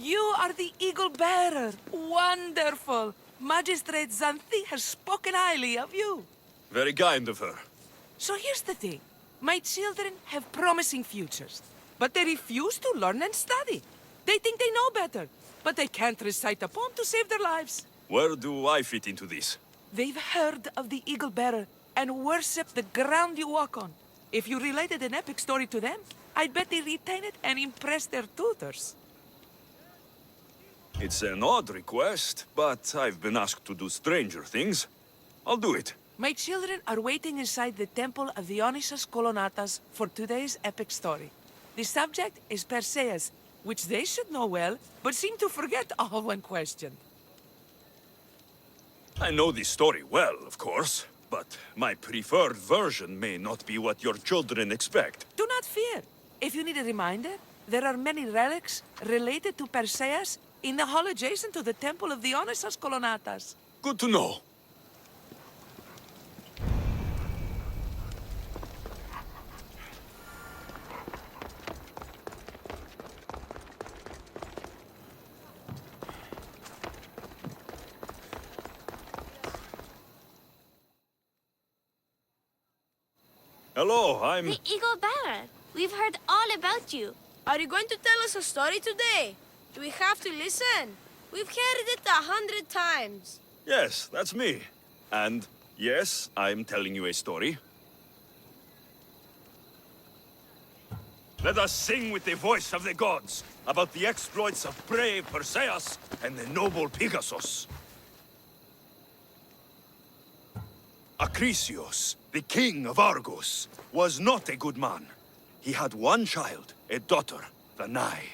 You are the Eagle Bearer. Wonderful. Magistrate Xanthi has spoken highly of you. Very kind of her. So here's the thing. My children have promising futures, but they refuse to learn and study. They think they know better, but they can't recite a poem to save their lives. Where do I fit into this? They've heard of the Eagle Bearer and worship the ground you walk on. If you related an epic story to them, I'd bet they retain it and impress their tutors. It's an odd request, but I've been asked to do stranger things. I'll do it. My children are waiting inside the Temple of Dionysus Kolonatas for today's epic story. The subject is Perseus, which they should know well, but seem to forget all when questioned. I know this story well, of course, but my preferred version may not be what your children expect. Do not fear. If you need a reminder, there are many relics related to Perseus in the hall adjacent to the Temple of Dionysus Kolonatas. Good to know. Hello, I'm... The Eagle Bearer. We've heard all about you. Are you going to tell us a story today? Do we have to listen? We've heard it 100 times. Yes, that's me. And yes, I'm telling you a story. Let us sing with the voice of the gods about the exploits of brave Perseus and the noble Pegasus. Acrisius, the king of Argos, was not a good man. He had one child, a daughter, Danae.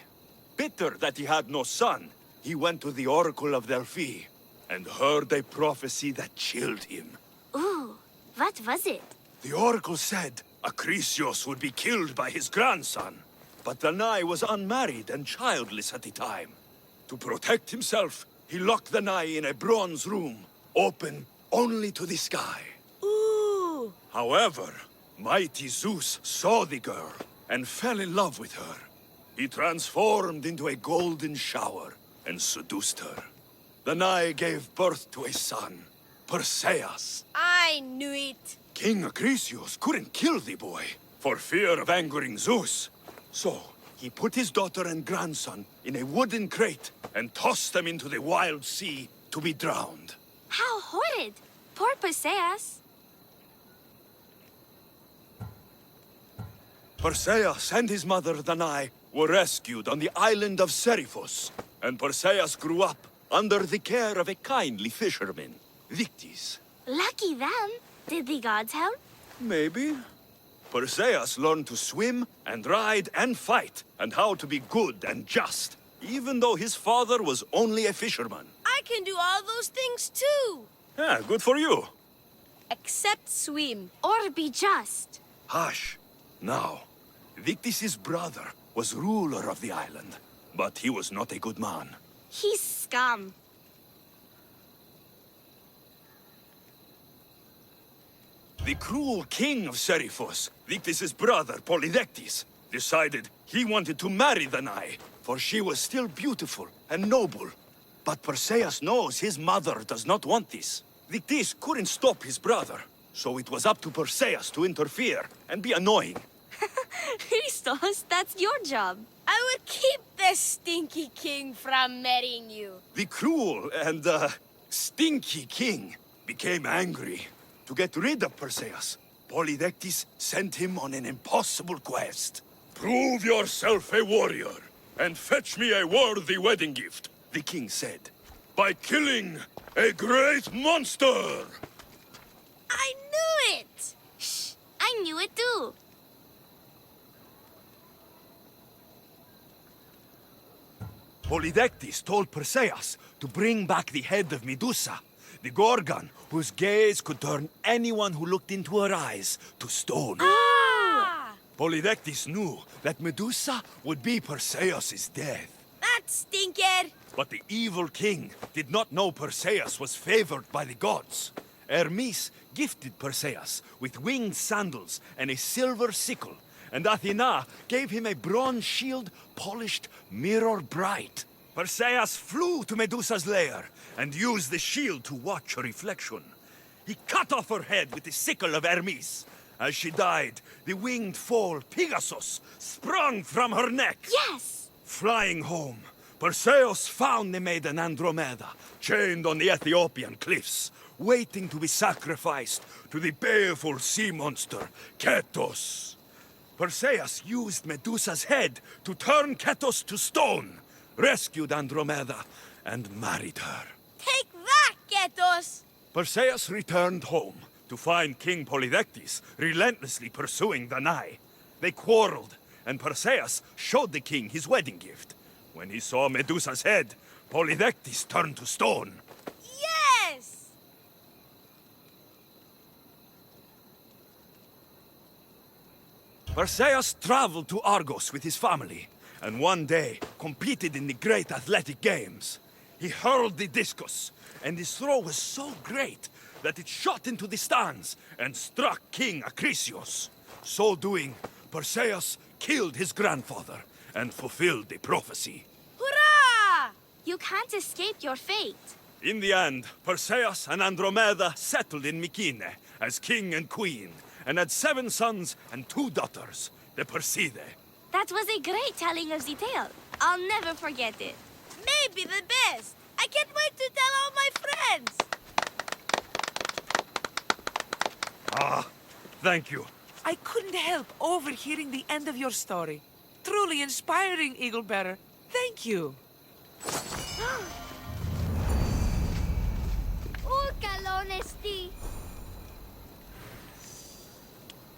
Bitter that he had no son, he went to the Oracle of Delphi and heard a prophecy that chilled him. Ooh, what was it? The Oracle said Acrisius would be killed by his grandson. But Danae was unmarried and childless at the time. To protect himself, he locked Danae in a bronze room, open only to the sky. Ooh. However, mighty Zeus saw the girl and fell in love with her. He transformed into a golden shower and seduced her. Danae gave birth to a son, Perseus. I knew it. King Acrisius couldn't kill the boy for fear of angering Zeus. So, he put his daughter and grandson in a wooden crate and tossed them into the wild sea to be drowned. How horrid! Poor Perseus. Perseus and his mother Danae were rescued on the island of Seriphos, and Perseus grew up under the care of a kindly fisherman, Victis. Lucky them. Did the gods help? Maybe. Perseus learned to swim and ride and fight, and how to be good and just, even though his father was only a fisherman. I can do all those things too. Yeah, good for you. Except swim. Or be just. Hush. Now, Victis' brother was ruler of the island, but he was not a good man. He's scum. The cruel king of Seriphos, Victis' brother Polydectes, decided he wanted to marry Danae, for she was still beautiful and noble. But Perseus knows his mother does not want this. Victis couldn't stop his brother, so it was up to Perseus to interfere and be annoying. Christos, that's your job. I will keep the stinky king from marrying you. The cruel and, stinky king became angry. To get rid of Perseus, Polydectes sent him on an impossible quest. Prove yourself a warrior, and fetch me a worthy wedding gift, the king said, by killing a great monster! I knew it! Shh, I knew it too. Polydectes told Perseus to bring back the head of Medusa, the Gorgon, whose gaze could turn anyone who looked into her eyes to stone. Ah! Polydectes knew that Medusa would be Perseus' death. That stinker! But the evil king did not know Perseus was favored by the gods. Hermes gifted Perseus with winged sandals and a silver sickle, and Athena gave him a bronze shield polished mirror bright. Perseus flew to Medusa's lair and used the shield to watch her reflection. He cut off her head with the sickle of Hermes. As she died, the winged foal Pegasus sprung from her neck. Yes! Flying home, Perseus found the maiden Andromeda, chained on the Ethiopian cliffs, waiting to be sacrificed to the baleful sea monster, Ketos. Perseus used Medusa's head to turn Ketos to stone, rescued Andromeda, and married her. Take that, Ketos! Perseus returned home to find King Polydectes relentlessly pursuing Danae. They quarreled, and Perseus showed the king his wedding gift. When he saw Medusa's head, Polydectes turned to stone. Yes! Perseus traveled to Argos with his family, and one day competed in the great athletic games. He hurled the discus, and his throw was so great that it shot into the stands and struck King Acrisius. So doing, Perseus killed his grandfather and fulfilled the prophecy. Hurrah! You can't escape your fate. In the end, Perseus and Andromeda settled in Mycenae as king and queen, and had 7 sons and 2 daughters, the Perseidae. That was a great telling of the tale. I'll never forget it. Maybe the best. I can't wait to tell all my friends. Ah, thank you. I couldn't help overhearing the end of your story. Truly inspiring, Eaglebearer. Thank you.